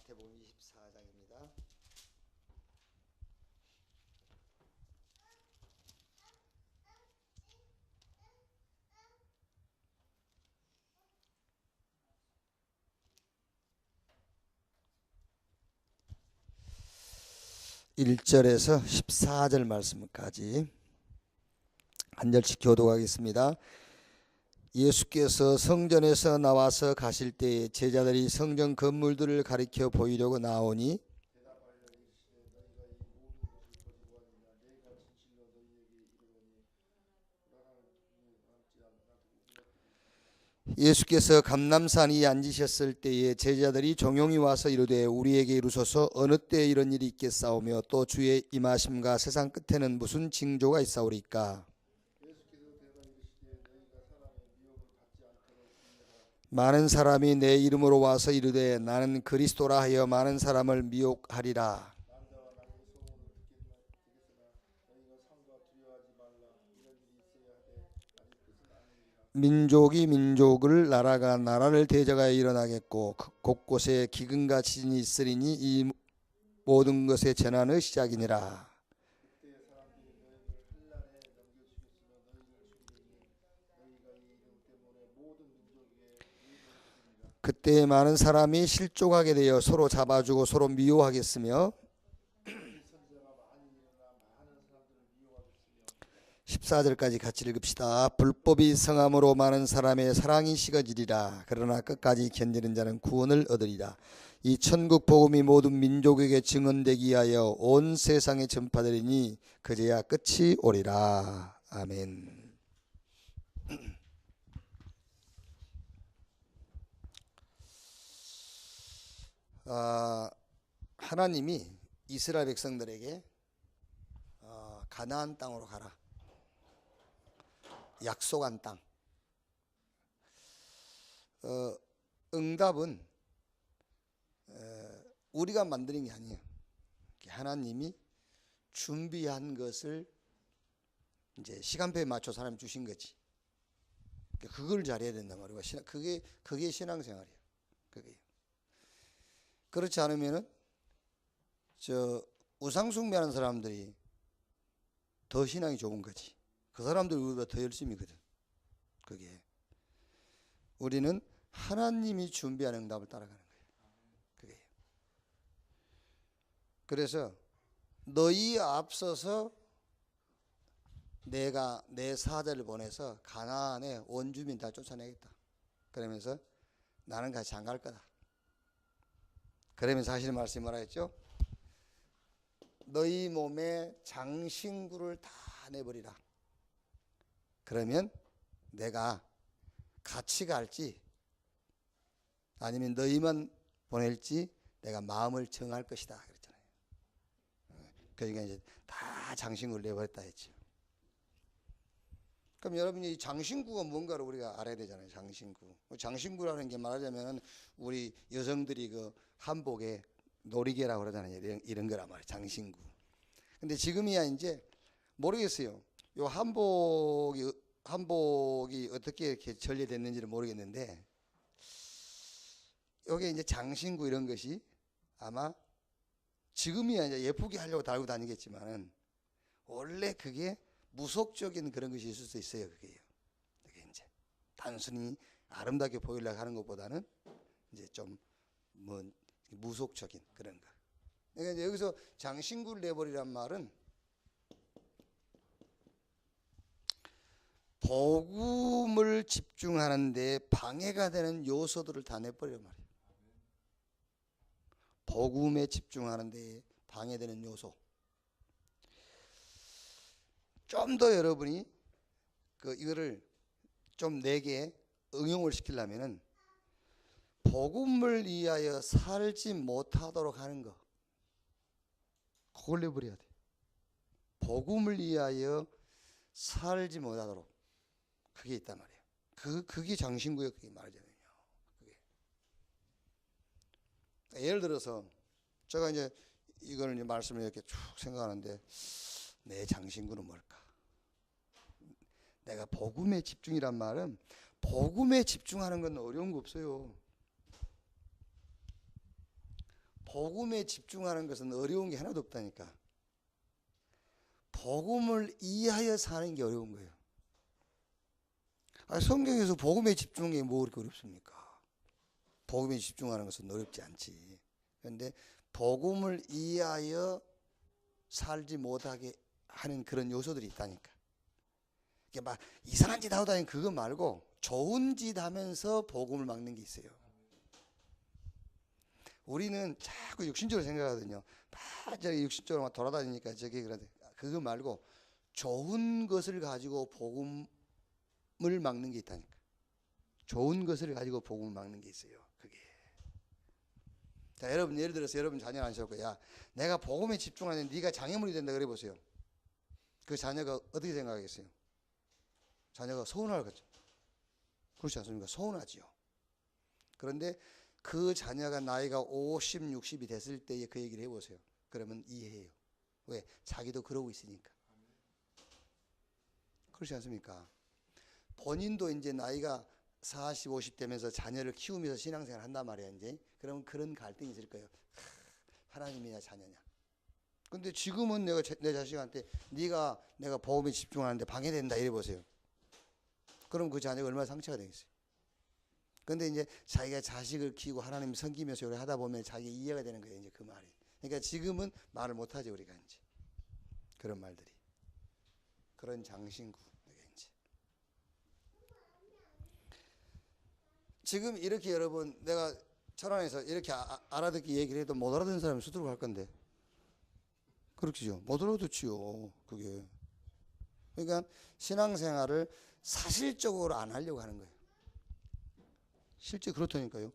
마태복음 24장입니다. (1절에서) (14절) 말씀까지 한 절씩 교독하겠습니다. 예수께서 성전에서 나와서 가실 때에 제자들이 성전 건물들을 가리켜 보이려고 나오니 예수께서 감람산에 앉으셨을 때에 제자들이 종용이 와서 이르되 우리에게 이루소서 어느 때에 이런 일이 있겠사오며 또 주의 임하심과 세상 끝에는 무슨 징조가 있사오리까. 많은 사람이 내 이름으로 와서 이르되 나는 그리스도라 하여 많은 사람을 미혹하리라. 민족이 민족을 나라가 나라를 대적하여 일어나겠고 곳곳에 기근과 지진이 있으리니 이 모든 것의 재난의 시작이니라. 그때 많은 사람이 실족하게 되어 서로 잡아주고 서로 미워하겠으며 14절까지 같이 읽읍시다. 불법이 성함으로 많은 사람의 사랑이 식어지리라. 그러나 끝까지 견디는 자는 구원을 얻으리라. 이 천국 복음이 모든 민족에게 증언되기 위하여 온 세상에 전파되리니 그제야 끝이 오리라. 아멘. 하나님이 이스라엘 백성들에게 가나안 땅으로 가라, 약속한 땅. 응답은 우리가 만드는 게 아니에요. 하나님이 준비한 것을 이제 시간표에 맞춰 사람이 주신 거지. 그걸 잘해야 된단 말이에요. 그게 신앙생활이에요. 그게. 그렇지 않으면은 우상 숭배하는 사람들이 더 신앙이 좋은 거지. 그 사람들이 우리보다 더 열심히거든. 그게 우리는 하나님이 준비한 응답을 따라가는 거예요. 그게. 그래서 너희 앞서서 내가 내 사자를 보내서 가나안의 원주민 다 쫓아내겠다. 그러면서 나는 같이 안 갈 거다. 그러면서 하시는 말씀이 뭐라 했죠? 너희 몸에 장신구를 다 내버리라. 그러면 내가 같이 갈지 아니면 너희만 보낼지 내가 마음을 정할 것이다 그랬잖아요. 그러니까 이제 다 장신구를 내버렸다 했죠. 그럼 여러분이 이 장신구가 뭔가를 우리가 알아야 되잖아요. 장신구라는 게 말하자면 우리 여성들이 그 한복에 놀이개라고 그러잖아요. 이런 거란 말이에요. 장신구. 근데 지금이야 이제 모르겠어요. 요 한복이 어떻게 이렇게 전래됐는지는 모르겠는데 요게 이제 장신구 이런 것이 아마 지금이야 이제 예쁘게 하려고 달고 다니겠지만은 원래 그게 무속적인 그런 것이 있을 수 있어요. 그게 이제 단순히 아름답게 보이려고 하는 것보다는 이제 좀 뭐 무속적인 그런 거. 그러니까 이제 여기서 장신구를 내버리란 말은 복음을 집중하는데 방해가 되는 요소들을 다 내버리란 말이에요. 복음에 집중하는데 방해되는 요소. 좀 더 여러분이 이거를 좀 내게 응용을 시키려면은 복음을 위하여 살지 못하도록 하는 거, 그걸 내버려야 돼. 복음을 위하여 살지 못하도록 그게 있단 말이에요. 그게 장신구예요. 그게 말하자면요. 그게. 예를 들어서 제가 이제 이걸 이제 말씀을 이렇게 쭉 생각하는데 내 장신구는 뭘까? 내가 복음에 집중이란 말은 복음에 집중하는 건 어려운 거 없어요. 복음에 집중하는 것은 어려운 게 하나도 없다니까. 복음을 이해하여 사는 게 어려운 거예요. 성경에서 복음에 집중하는 게 뭐 그렇게 어렵습니까? 복음에 집중하는 것은 어렵지 않지. 그런데 복음을 이해하여 살지 못하게 하는 그런 요소들이 있다니까. 이게 막 이상한 짓 하고 다니는 그거 말고 좋은 짓 하면서 복음을 막는 게 있어요. 우리는 자꾸 육신적으로 생각하거든요. 막 저기 육신적으로 막 돌아다니니까 저기 그러는데 그거 말고 좋은 것을 가지고 복음을 막는 게 있다니까. 좋은 것을 가지고 복음을 막는 게 있어요. 그게. 자, 여러분 예를 들어서 여러분 자녀 앉으셨고, 야, 내가 복음에 집중하는데 네가 장애물이 된다 그래 보세요. 그 자녀가 어떻게 생각하겠어요? 자녀가 서운하겠죠. 그렇지 않습니까? 서운하지요. 그런데 그 자녀가 나이가 50, 60이 됐을 때에 그 얘기를 해보세요. 그러면 이해해요. 왜? 자기도 그러고 있으니까. 그렇지 않습니까? 본인도 이제 나이가 40, 50 되면서 자녀를 키우면서 신앙생활 한단 말이야, 이제. 그러면 그런 갈등이 있을 거예요. 하나님이냐 자녀냐. 근데 지금은 내가 내 자식한테 네가 내가 복음에 집중하는데 방해된다 이래 보세요. 그럼 그 자녀가 얼마나 상처가 되겠어요. 근데 이제 자기가 자식을 키우고 하나님 섬기면서 이렇게 하다 보면 자기가 이해가 되는 거예요, 이제 그 말이. 그러니까 지금은 말을 못 하죠, 우리가 이제. 그런 말들이. 그런 장신구. 이제. 지금 이렇게 여러분 내가 철원에서 이렇게 알아듣기 얘기를 해도 못 알아듣는 사람이 수두룩 할 건데. 그렇죠. 못 알아듣지요, 그게. 그러니까 신앙생활을 사실적으로 안 하려고 하는 거예요. 실제 그렇다니까요.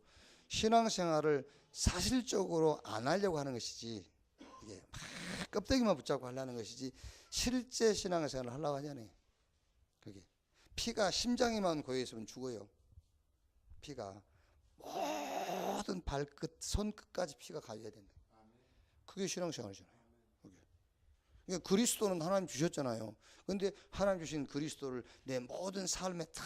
신앙생활을 사실적으로 안 하려고 하는 것이지, 이게 막 껍데기만 붙잡고 하려는 것이지 실제 신앙생활을 하려고 하잖아요. 그게 피가 심장에만 고여 있으면 죽어요. 피가 모든 발끝, 손끝까지 피가 가야 된다. 그게 신앙생활이잖아요. 그러니까 그리스도는 하나님 주셨잖아요. 그런데 하나님 주신 그리스도를 내 모든 삶에 다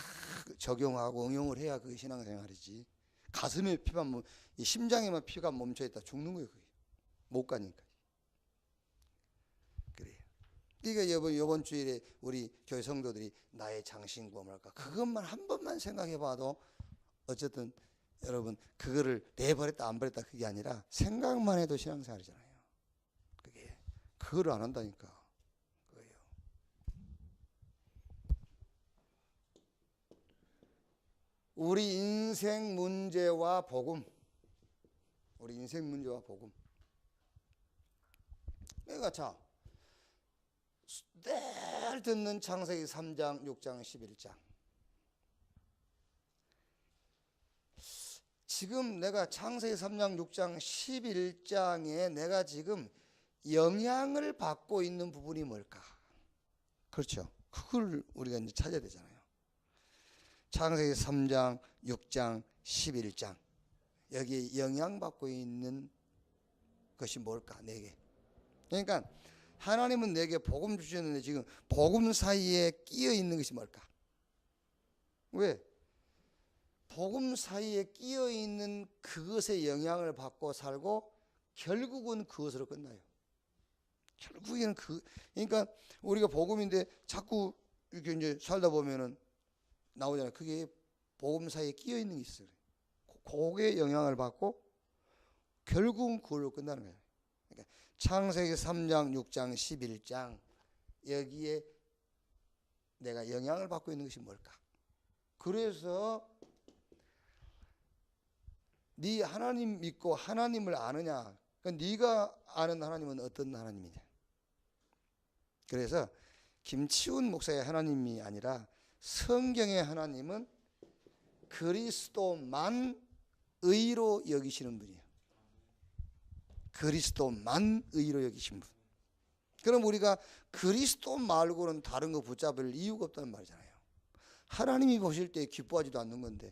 적용하고 응용을 해야 그게 신앙생활이지. 가슴에 피만, 심장에만 피가 멈춰있다 죽는 거예요. 그게. 못 가니까. 그래요. 그러니까 이번 주일에 우리 교회 성도들이 나의 장신구 뭐랄까 그것만 한 번만 생각해봐도 어쨌든 여러분 그거를 내버렸다 안 버렸다 그게 아니라 생각만 해도 신앙생활이잖아요. 그거를 안 한다니까. 그거예요. 우리 인생 문제와 복음. 우리 인생 문제와 복음. 그러니까 자, 늘 듣는 창세기 3장, 6장, 11장. 지금 내가 창세기 3장, 6장, 11장에 내가 지금 영향을 받고 있는 부분이 뭘까? 그렇죠. 그걸 우리가 이제 찾아야 되잖아요. 창세기 3장, 6장, 11장. 여기에 영향받고 있는 것이 뭘까? 내게. 그러니까 하나님은 내게 복음 주셨는데 지금 복음 사이에 끼어 있는 것이 뭘까? 왜? 복음 사이에 끼어 있는 그것에 영향을 받고 살고 결국은 그것으로 끝나요. 결국에는 그러니까 우리가 복음인데 자꾸 이렇게 이제 살다 보면은 나오잖아요. 그게 복음 사이에 끼어 있는 게 있어요. 그게 영향을 받고 결국은 그걸로 끝나는 거예요. 그러니까 창세기 3장, 6장, 11장 여기에 내가 영향을 받고 있는 것이 뭘까? 그래서 네 하나님 믿고 하나님을 아느냐? 그러니까 네가 아는 하나님은 어떤 하나님이냐? 그래서 김치훈 목사의 하나님이 아니라 성경의 하나님은 그리스도만 의로 여기시는 분이에요. 그리스도만 의로 여기신 분. 그럼 우리가 그리스도 말고는 다른 거 붙잡을 이유가 없다는 말이잖아요. 하나님이 보실 때 기뻐하지도 않는 건데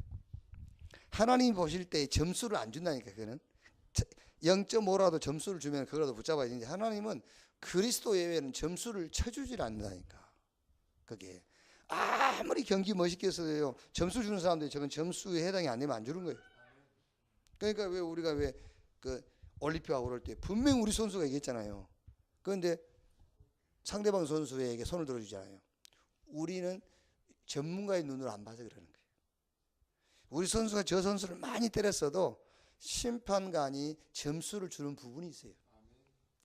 하나님이 보실 때 점수를 안 준다니까. 그거는 0.5라도 점수를 주면 그거라도 붙잡아야 되는데 하나님은 그리스도 예외는 점수를 쳐주질 않는다니까. 그게 아무리 경기 멋있게 해서요 점수 주는 사람들이 저건 점수에 해당이 안 되면 안 주는 거예요. 그러니까 왜 우리가 왜 그 올림픽하고 그럴 때 분명히 우리 선수가 얘기했잖아요. 그런데 상대방 선수에게 손을 들어주잖아요. 우리는 전문가의 눈으로 안 봐서 그러는 거예요. 우리 선수가 저 선수를 많이 때렸어도 심판관이 점수를 주는 부분이 있어요.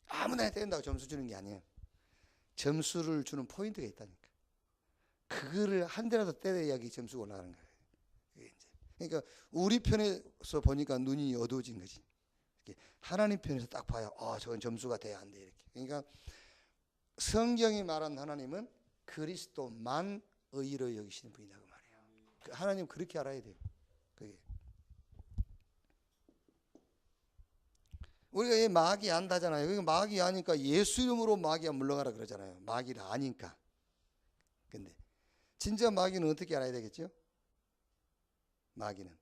아무나 때린다고 점수 주는 게 아니에요. 점수를 주는 포인트가 있다니까. 그거를 한 대라도 때려야 점수가 올라가는 거예요. 그러니까 우리 편에서 보니까 눈이 어두워진 거지. 하나님 편에서 딱 봐요. 저건 점수가 돼야 안 돼. 이렇게. 그러니까 성경이 말한 하나님은 그리스도만 의로 여기시는 분이다 그 말이에요. 하나님 그렇게 알아야 돼요. 그게. 우리가 이 마귀 안다잖아요. 그러니까 마귀 아니까 예수 이름으로 마귀야 물러가라 그러잖아요. 마귀를 아니까. 근데 진짜 마귀는 어떻게 알아야 되겠죠? 마귀는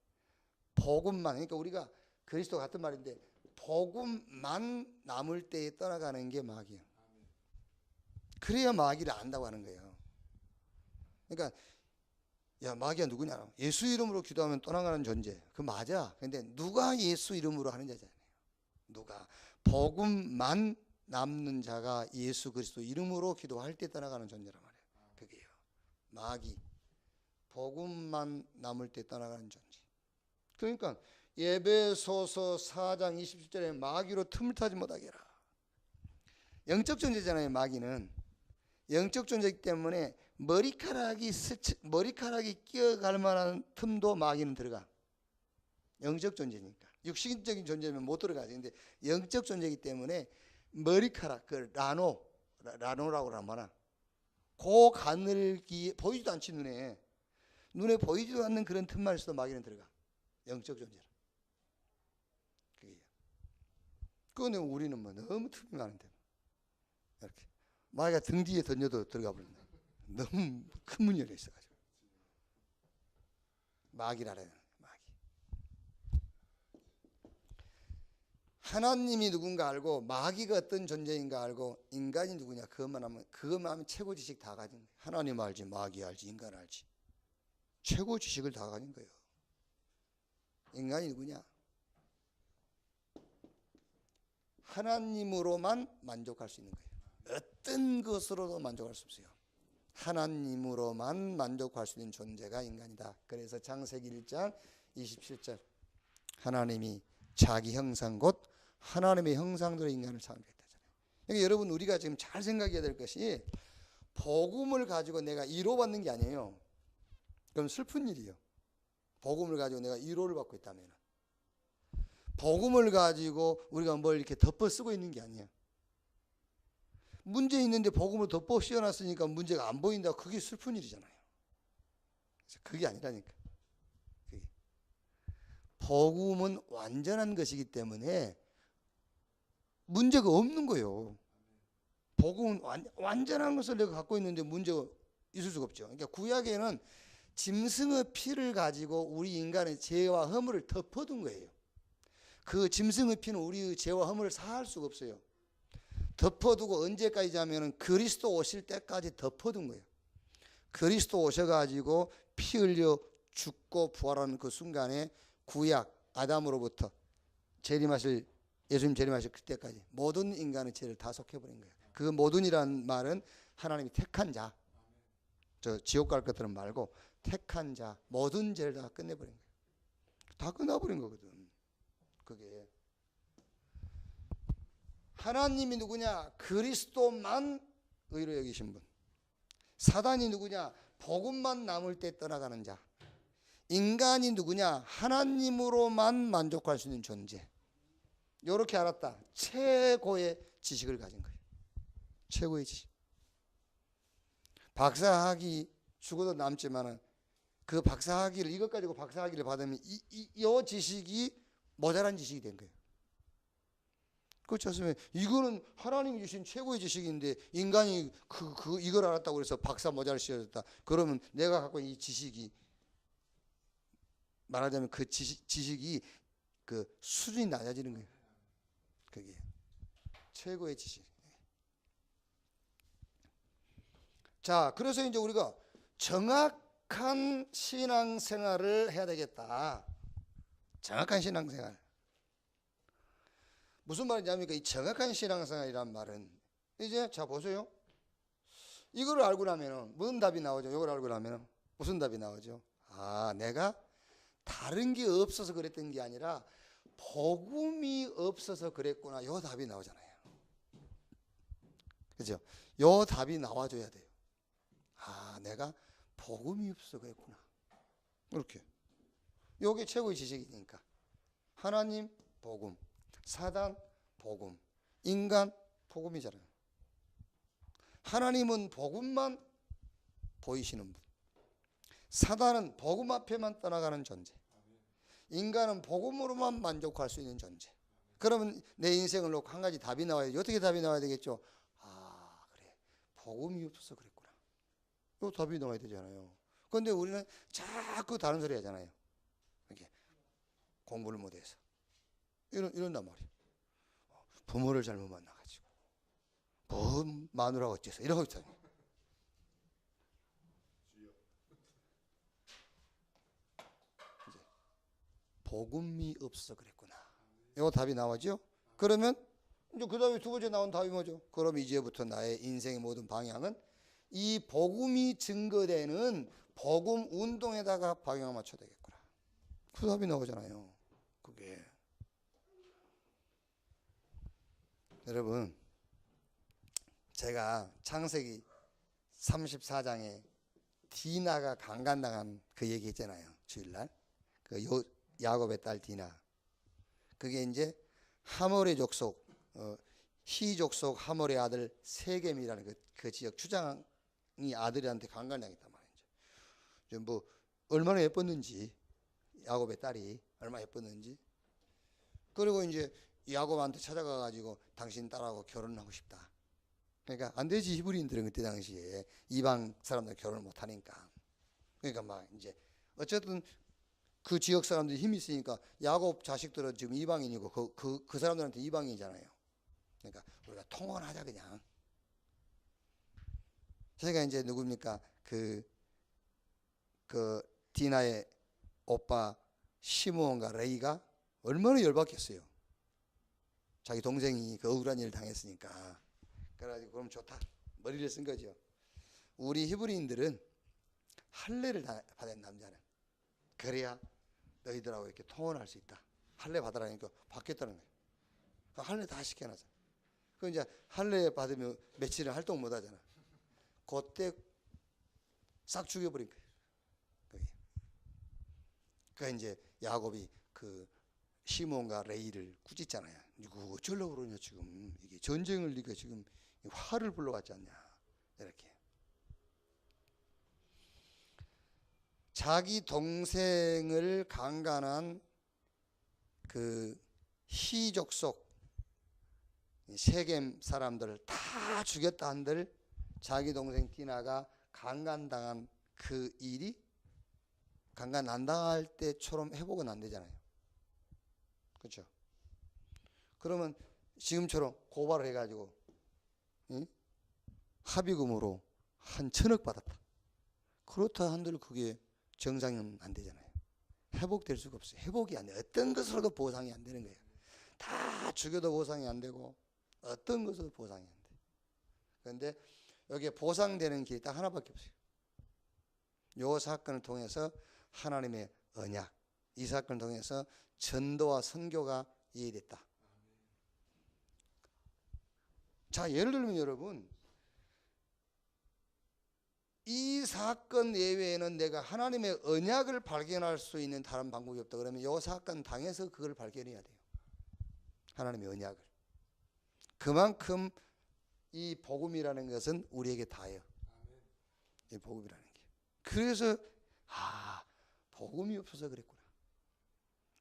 복음만, 그러니까 우리가 그리스도 같은 말인데 복음만 남을 때에 떠나가는 게 마귀야. 그래야 마귀를 안다고 하는 거예요. 그러니까 야, 마귀가 누구냐? 예수 이름으로 기도하면 떠나가는 존재. 그 맞아. 근데 누가 예수 이름으로 하는 자잖아요. 누가 복음만 남는 자가 예수 그리스도 이름으로 기도할 때 떠나가는 존재란 말이에요. 그게요. 마귀 복음만 남을 때 떠나가는 존재. 그러니까 에베소서 4장 27절에 마귀로 틈을 타지 못하게 해라. 영적 존재잖아요. 마귀는 영적 존재이기 때문에 머리카락이 끼어갈 만한 틈도 마귀는 들어가. 영적 존재니까. 육신적인 존재면 못 들어가지. 근데 영적 존재이기 때문에 머리카락, 그 라노라고 하나, 그 가늘기 보이지도 않지. 눈에 보이지도 않는 그런 틈만 있어도 마귀는 들어가. 영적 존재라. 그게. 그거는 우리는 뭐 너무 틈이 많은데 이렇게 마귀가 등 뒤에 던져도 들어가 버린다. 너무 큰 문이 열려 있어가지고. 마귀라는 마귀. 하나님이 누군가 알고 마귀가 어떤 존재인가 알고 인간이 누구냐 그것만 하면 최고 지식 다 가진 거예요. 하나님 알지, 마귀 알지, 인간 알지. 최고 지식을 다 가진 거예요. 인간이 누구냐? 하나님으로만 만족할 수 있는 거예요. 어떤 것으로도 만족할 수 없어요. 하나님으로만 만족할 수 있는 존재가 인간이다. 그래서 창세기 1장 27절 하나님이 자기 형상 곧 하나님의 형상대로 인간을 창조했다잖아요. 그러니까 여러분 우리가 지금 잘 생각해야 될 것이 복음을 가지고 내가 위로받는 게 아니에요. 그럼 슬픈 일이에요. 복음을 가지고 내가 위로를 받고 있다면 복음을 가지고 우리가 뭘 이렇게 덮어 쓰고 있는 게 아니에요. 문제 있는데 복음을 덮어 씌워놨으니까 문제가 안 보인다. 그게 슬픈 일이잖아요. 그래서 그게 아니라니까. 그게. 복음은 완전한 것이기 때문에 문제가 없는 거예요. 복음은 완전한 것을 내가 갖고 있는데 문제가 있을 수가 없죠. 그러니까 구약에는 짐승의 피를 가지고 우리 인간의 죄와 허물을 덮어둔 거예요. 그 짐승의 피는 우리의 죄와 허물을 사할 수가 없어요. 덮어두고 언제까지 하면은 그리스도 오실 때까지 덮어둔 거예요. 그리스도 오셔가지고 피 흘려 죽고 부활하는 그 순간에 구약 아담으로부터 예수님 재림하실 그때까지 모든 인간의 죄를 다 속해버린 거예요. 그 모든이란 말은 하나님이 택한 자, 저 지옥 갈 것들은 말고 택한 자, 모든 죄를 다 끝내버린 거예요. 다 끝나버린 거거든. 그게 하나님이 누구냐? 그리스도만 의로 여기신 분. 사단이 누구냐? 복음만 남을 때 떠나가는 자. 인간이 누구냐? 하나님으로만 만족할 수 있는 존재. 이렇게 알았다. 최고의 지식을 가진 거예요. 최고의 지식. 박사학위 죽어도 남지만은 그 박사학위를 이것 가지고 박사학위를 받으면 이 지식이 모자란 지식이 된 거예요. 그렇지 않습니까? 이거는 하나님이 주신 최고의 지식인데 인간이 이걸 알았다고 해서 박사 모자를 씌워줬다. 그러면 내가 갖고 있는 이 지식이 말하자면 그 지식이 그 수준이 낮아지는 거예요. 그게 최고의 지식. 자, 그래서 이제 우리가 정확한 신앙생활을 해야 되겠다. 정확한 신앙생활. 무슨 말인지 압니까? 이 정확한 신앙생활이란 말은 이제 자 보세요. 이거를 알고 나면은 무슨 답이 나오죠? 이걸 알고 나면은 무슨 답이 나오죠? 아, 내가 다른 게 없어서 그랬던 게 아니라 복음이 없어서 그랬구나. 요 답이 나오잖아요. 그죠? 요 답이 나와줘야 돼요. 아, 내가 복음이 없어서 그랬구나. 이렇게. 요게 최고의 지식이니까. 하나님 복음, 사단 복음, 인간 복음이잖아요. 하나님은 복음만 보이시는 분, 사단은 복음 앞에만 떠나가는 존재, 인간은 복음으로만 만족할 수 있는 존재. 그러면 내 인생을 놓고 한 가지 답이 나와야지. 어떻게 답이 나와야 되겠죠? 아, 그래, 복음이 없어서 그랬구나. 요 답이 나와야 되잖아요. 그런데 우리는 자꾸 다른 소리 하잖아요. 이렇게 공부를 못해서 이런단 말이에요. 부모를 잘못 만나가지고 뭐 마누라 어째서 이러고 있잖아요. 이제 복음이 없어서 그랬구나. 이거 답이 나오죠? 그러면 이제 그 다음에 두 번째 나온 답이 뭐죠? 그럼 이제부터 나의 인생의 모든 방향은 이 복음이 증거되는 복음 운동에다가 방향을 맞춰야 되겠구나. 그 답이 나오잖아요. 그게 여러분, 제가 창세기 34장에 디나가 강간당한 그 얘기 했잖아요. 주일날 그 야곱의 딸 디나. 그게 이제 하몰의 족속, 히 족속 하몰의 아들 세겜이라는 그 지역 주장이 아들한테 강간당했단 말이죠. 뭐 얼마나 예뻤는지, 야곱의 딸이 얼마나 예뻤는지. 그리고 이제 야곱한테 찾아가 가지고 당신 딸하고 결혼하고 싶다. 그러니까 안 되지. 히브리인들은 그때 당시에 이방 사람들 결혼을 못 하니까. 그러니까 막 이제 어쨌든 그 지역 사람들이 힘이 있으니까 야곱 자식들은 지금 이방인이고 그 사람들한테 이방인이잖아요. 그러니까 우리가 통혼하자 그냥. 제가 이제 누굽니까? 그 디나의 오빠 시므온과 레이가 얼마나 열받겠어요. 자기 동생이 그 억울한 일을 당했으니까. 그래가지고 그럼 좋다. 머리를 쓴 거죠. 우리 히브리인들은 할례를 받은 남자는 그래야 너희들하고 이렇게 통혼할 수 있다. 할례 받으라니까 받겠다는 거예요. 할례 다 시켜놨어. 그 이제 할례 받으면 며칠은 활동 못 하잖아. 그때 싹 죽여버린 거예요. 그 이제 야곱이 그 시몬과 레이를 꾸짖잖아요. 이거 어쩌려고 그러냐 지금. 이게 전쟁을 네가 지금 화를 불러왔지 않냐. 이렇게. 자기 동생을 강간한 그 히족속 세겜 사람들을 다 죽였다 한들 자기 동생 디나가 강간당한 그 일이 강간 안 당할 때처럼 회복은 안 되잖아요. 그렇죠? 그러면 지금처럼 고발을 해가지고 합의금으로 한 1,000억 받았다. 그렇다 한들 그게 정상은 안 되잖아요. 회복될 수가 없어요. 회복이 안 돼. 어떤 것으로도 보상이 안 되는 거예요. 다 죽여도 보상이 안 되고 어떤 것으로도 보상이 안 돼. 그런데 여기에 보상되는 길이 딱 하나밖에 없어요. 이 사건을 통해서 하나님의 언약, 이 사건을 통해서 전도와 선교가 이해됐다. 자, 예를 들면 여러분, 이 사건 예외에는 내가 하나님의 언약을 발견할 수 있는 다른 방법이 없다. 그러면 이 사건 당해서 그걸 발견해야 돼요. 하나님의 언약을. 그만큼 이 복음이라는 것은 우리에게 다예요. 이 복음이라는 게. 그래서 복음이 없어서 그랬구나.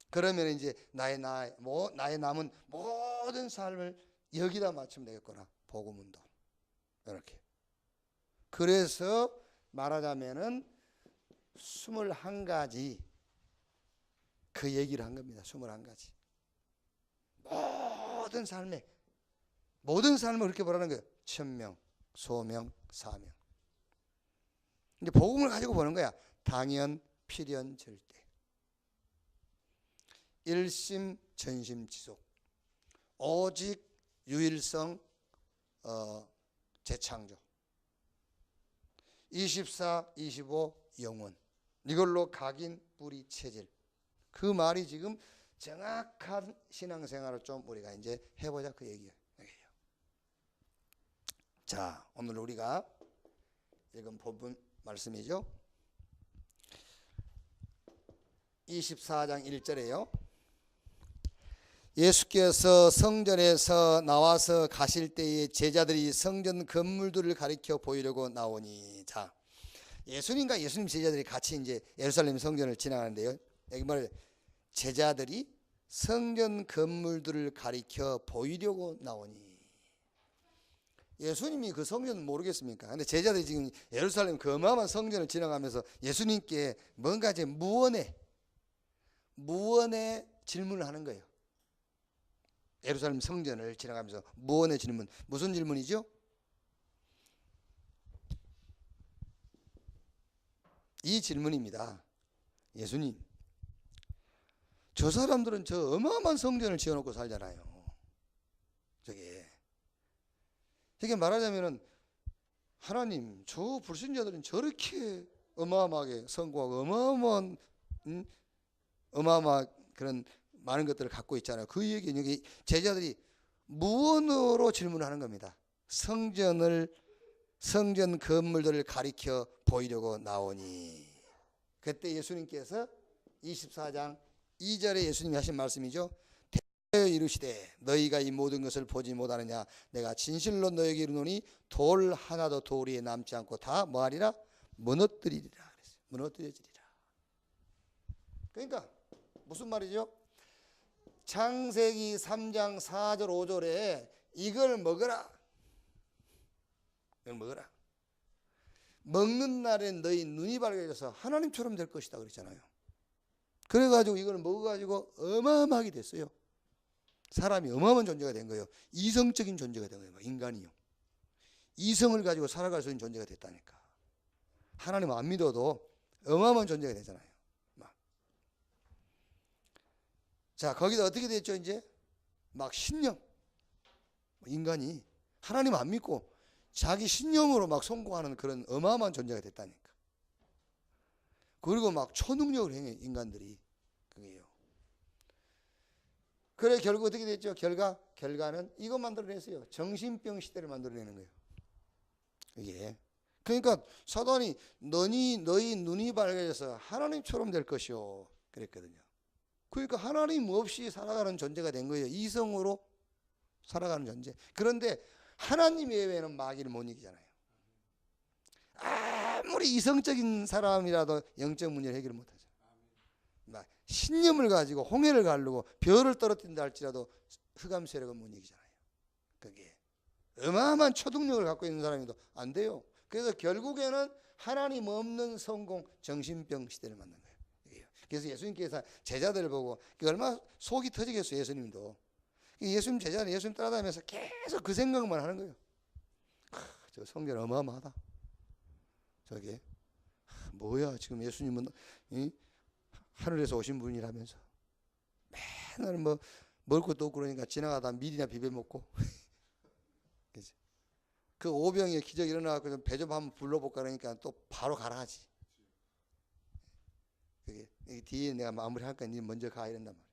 그러면 이제 나의 남은 모든 삶을 여기다 맞추면 되겠구나. 복음 운동. 이렇게. 그래서 말하자면은 21가지 그 얘기를 한 겁니다. 21가지. 모든 삶을 그렇게 보라는 거예요. 천명, 소명, 사명. 이제 복음을 가지고 보는 거야. 당연, 필연, 절대. 일심, 전심, 지속. 오직 유일성 재창조. 24, 25 영원. 이걸로 각인 뿌리 체질. 그 말이 지금 정확한 신앙생활을 좀 우리가 이제 해보자 그 얘기예요. 자, 오늘 우리가 읽은 본문 말씀이죠. 24장 1절에요. 예수께서 성전에서 나와서 가실 때에 제자들이 성전 건물들을 가리켜 보이려고 나오니. 자, 예수님과 예수님 제자들이 같이 이제 예루살렘 성전을 지나가는데요. 여기 말 제자들이 성전 건물들을 가리켜 보이려고 나오니. 예수님이 그 성전은 모르겠습니까? 근데 제자들이 지금 예루살렘 그 어마어마한 성전을 지나가면서 예수님께 뭔가 이제 무언의 질문을 하는 거예요. 예루살렘 성전을 지나가면서 무언의 질문. 무슨 질문이죠? 이 질문입니다. 예수님, 저 사람들은 저 어마어마한 성전을 지어놓고 살잖아요. 저게 말하자면은 하나님, 저 불신자들은 저렇게 어마어마하게 성공하고 어마어마한 그런 많은 것들을 갖고 있잖아요. 그 얘기 여기 제자들이 무언으로 질문하는 겁니다. 성전 건물들을 가리켜 보이려고 나오니. 그때 예수님께서 24장 2절에 예수님이 하신 말씀이죠. 대하여 이르시되 너희가 이 모든 것을 보지 못하느냐. 내가 진실로 너에게 이르노니 돌 하나도 돌 위에 남지 않고 다 뭐하리라? 무너뜨리리라 그랬어요. 무너뜨려지리라. 그러니까 무슨 말이죠? 창세기 3장 4절 5절에 이걸 먹어라. 이걸 먹어라. 먹는 날에 너희 눈이 밝아져서 하나님처럼 될 것이다 그랬잖아요. 그래가지고 이걸 먹어가지고 어마어마하게 됐어요. 사람이 어마어마한 존재가 된 거예요. 이성적인 존재가 된 거예요. 인간이요. 이성을 가지고 살아갈 수 있는 존재가 됐다니까. 하나님 안 믿어도 어마어마한 존재가 되잖아요. 자, 거기다 어떻게 됐죠? 이제 막 신념. 인간이 하나님 안 믿고 자기 신념으로 막 성공하는 그런 어마어마한 존재가 됐다니까. 그리고 막 초능력을 행해 인간들이. 그게요. 그래 결국 어떻게 됐죠? 결과는 이거 만들어냈어요. 정신병 시대를 만들어내는 거예요. 이게. 그러니까 사단이 너희 눈이 밝아져서 하나님처럼 될 것이요 그랬거든요. 그러니까 하나님 없이 살아가는 존재가 된 거예요. 이성으로 살아가는 존재. 그런데 하나님 외에는 마귀를 못 이기잖아요. 아무리 이성적인 사람이라도 영적 문제를 해결을 못하죠. 신념을 가지고 홍해를 가르고 별을 떨어뜨린다 할지라도 흑암 세력은 못 이기잖아요. 그게 어마어마한 초능력을 갖고 있는 사람이도 안 돼요. 그래서 결국에는 하나님 없는 성공 정신병 시대를 만난 거예요. 그래서 예수님께서 제자들을 보고 얼마나 속이 터지겠어요. 예수님도. 예수님 제자는 예수님 따라다니면서 계속 그 생각만 하는 거예요. 저 성전 어마어마하다. 저게 뭐야 지금 예수님은 하늘에서 오신 분이라면서 맨날 뭐 먹을 것도 없고 그러니까 지나가다 밀이나 비벼 먹고 그 오병이어 기적 일어나서 배 좀 한번 불러볼까 그러니까 또 바로 가라 하지. 그게 뒤에 내가 마무리 할까 니 먼저 가 이런단 말이야.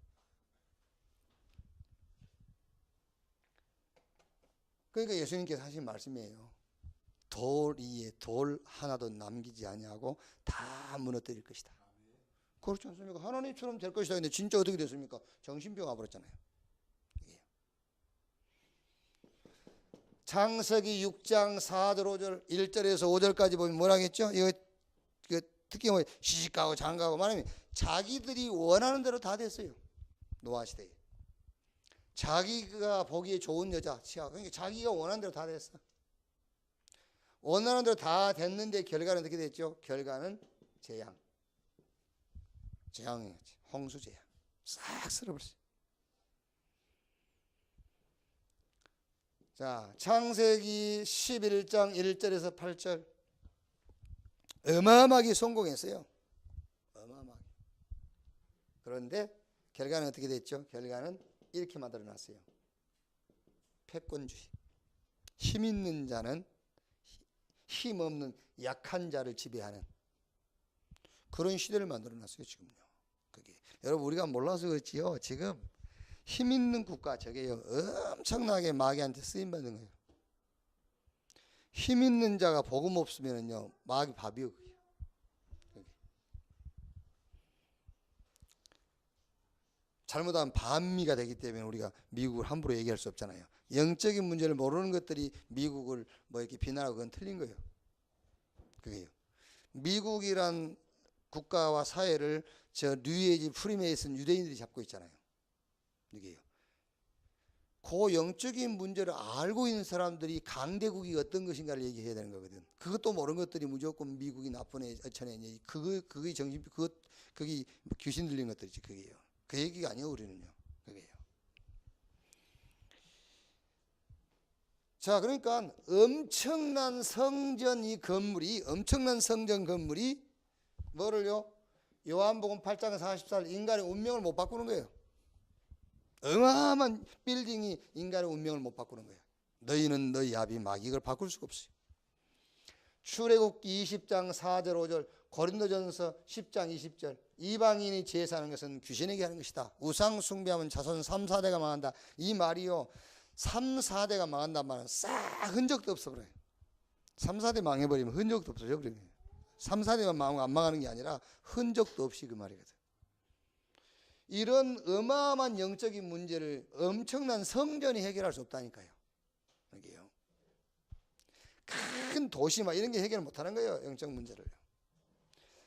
그러니까 예수님께서 하신 말씀이에요. 돌 위에 돌 하나도 남기지 아니하고 다 무너뜨릴 것이다. 그렇지 않습니까? 하나님처럼 될 것이다. 근데 진짜 어떻게 됐습니까? 정신병 와버렸잖아요. 창세기 6장 4절 5절 1절에서 5절까지 보면 뭐라 했죠? 이거 특히 뭐 시집가고 장가고 말하면 자기들이 원하는 대로 다 됐어요. 노아 시대에. 자기가 보기에 좋은 여자 취하고 그러니까 자기가 원하는 대로 다 됐어. 원하는 대로 다 됐는데 결과는 어떻게 됐죠? 결과는 재앙이었지. 홍수 재앙. 싹 쓸어버렸어요. 자, 창세기 11장 1절에서 8절 어마어마하게 성공했어요. 어마어마하게. 그런데 결과는 어떻게 됐죠? 결과는 이렇게 만들어놨어요. 패권주의. 힘 있는 자는 힘 없는 약한 자를 지배하는 그런 시대를 만들어놨어요 지금요. 그게 여러분 우리가 몰라서 그렇지요. 지금 힘 있는 국가 저게요 엄청나게 마귀한테 쓰임 받는 거예요. 힘 있는 자가 복음 없으면요 마귀 밥이요. 그게. 잘못하면 반미가 되기 때문에 우리가 미국을 함부로 얘기할 수 없잖아요. 영적인 문제를 모르는 것들이 미국을 뭐 이렇게 비난하고 그건 틀린 거예요. 그게요. 미국이란 국가와 사회를 저 뉴에이지 프리메이슨 유대인들이 잡고 있잖아요. 이게요. 그 영적인 문제를 알고 있는 사람들이 강대국이 어떤 것인가를 얘기해야 되는 거거든. 그것도 모르는 것들이 무조건 미국이 나쁜 애, 어천애, 그게 정신, 그게 귀신 들린 것들이지, 그게요. 그 얘기가 아니에요, 우리는요. 그게요. 자, 그러니까 엄청난 성전 건물이 뭐를요? 요한복음 8장 44절 인간의 운명을 못 바꾸는 거예요. 어마어마한 빌딩이 인간의 운명을 못 바꾸는 거예요. 너희는 너희 아비 마귀를 바꿀 수가 없어요. 출애굽기 20장 4절 5절 고린도전서 10장 20절 이방인이 제사하는 것은 귀신에게 하는 것이다. 우상 숭배하면 자손 3, 4대가 망한다. 이 말이요 3, 4대가 망한단 말은 싹 흔적도 없어버려요. 3, 4대 망해버리면 흔적도 없어져 버려요. 3, 4대만 망하고 안 망하는 게 아니라 흔적도 없이 그 말이거든. 이런 어마어마한 영적인 문제를 엄청난 성전이 해결할 수 없다니까요. 여기요. 큰 도시만 이런 게 해결 못하는 거예요. 영적 문제를.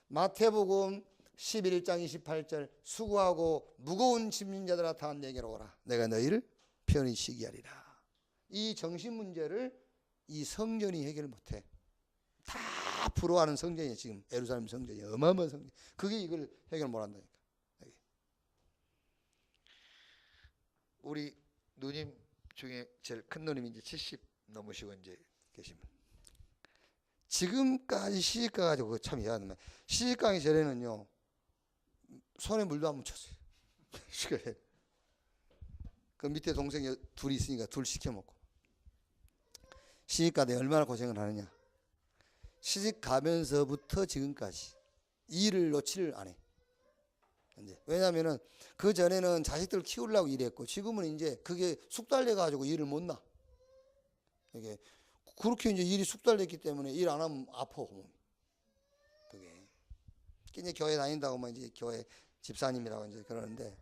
마태복음 11장 28절 수고하고 무거운 짐진 자들아 다 내게로 오라. 내가 너희를 편히 쉬게 하리라. 이 정신 문제를 이 성전이 해결 못해. 다 부러워하는 성전이에요. 지금 예루살렘 성전이 어마어마한 성전. 그게 이걸 해결 못한다니까. 우리 누님 중에 제일 큰 누님이 이제 70 넘으시고 이제 계시면 지금까지 시집가 가지고 참 이해하는 시집가기 전에는요 손에 물도 안 묻혔어요. 그 밑에 동생이 둘이 있으니까 둘 시켜 먹고 시집가대 얼마나 고생을 하느냐. 시집 가면서부터 지금까지 일을 놓지를 안 해. 왜냐하면은 그 전에는 자식들 키우려고 일했고 지금은 이제 그게 숙달돼 가지고 일을 못 나. 이게 그렇게 이제 일이 숙달됐기 때문에 일 안 하면 아파. 그게 이제 교회 다닌다고 뭐 이제 교회 집사님이라고 이제 그러는데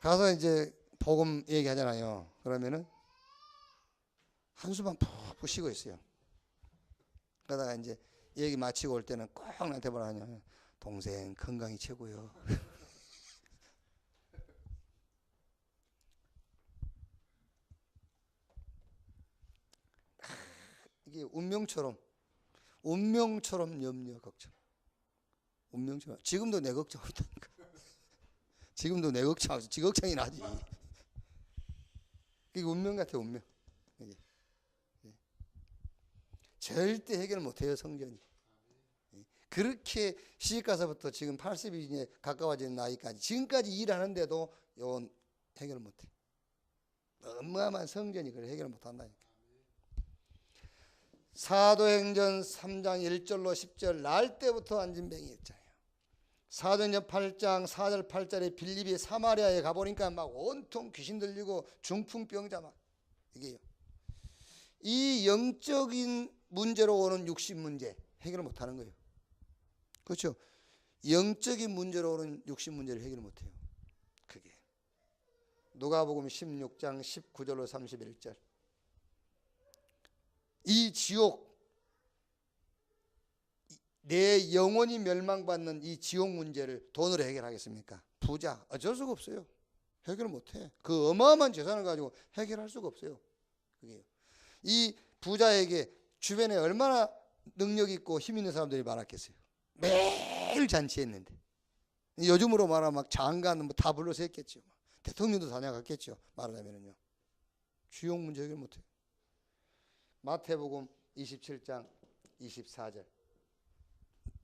가서 이제 복음 얘기하잖아요. 그러면은 한숨만 푹푹 쉬고 있어요. 그러다가 이제 얘기 마치고 올 때는 꼭 나한테 뭐라 하냐. 동생 건강이 최고요. 이게 운명처럼 염려 걱정. 운명처럼 지금도 내 걱정하고 있다니까. 지금도 내 걱정하고 지 걱정이 나지. 이게 운명 같아 운명. 이게. 절대 해결 못해요 성전이. 그렇게 시집가서부터 지금 80이 가까워지는 나이까지 지금까지 일하는데도 이건 해결 못해. 어마어마한 성전이 그걸 해결 못한다니까. 사도행전 3장 1절로 10절 날 때부터 안진뱅이였잖아요. 사도행전 8장 4절 8절에 빌립이 사마리아에 가보니까 막 온통 귀신 들리고 중풍병자 막 이게요. 이 영적인 문제로 오는 육신 문제 해결 못하는 거예요. 그렇죠. 영적인 문제로 오는 육신 문제를 해결 못해요. 그게 누가복음 16장 19절로 31절 이 지옥 내 영혼이 멸망받는 이 지옥 문제를 돈으로 해결하겠습니까? 부자 어쩔 수가 없어요. 해결 못해. 그 어마어마한 재산을 가지고 해결할 수가 없어요. 그게 이 부자에게 주변에 얼마나 능력 있고 힘 있는 사람들이 많았겠어요. 매일 잔치했는데 요즘으로 말하면 막 장관 뭐 다 불러서 했겠죠. 대통령도 다녀갔겠죠. 말하자면요. 주요 문제 해결 못해요. 마태복음 27장 24절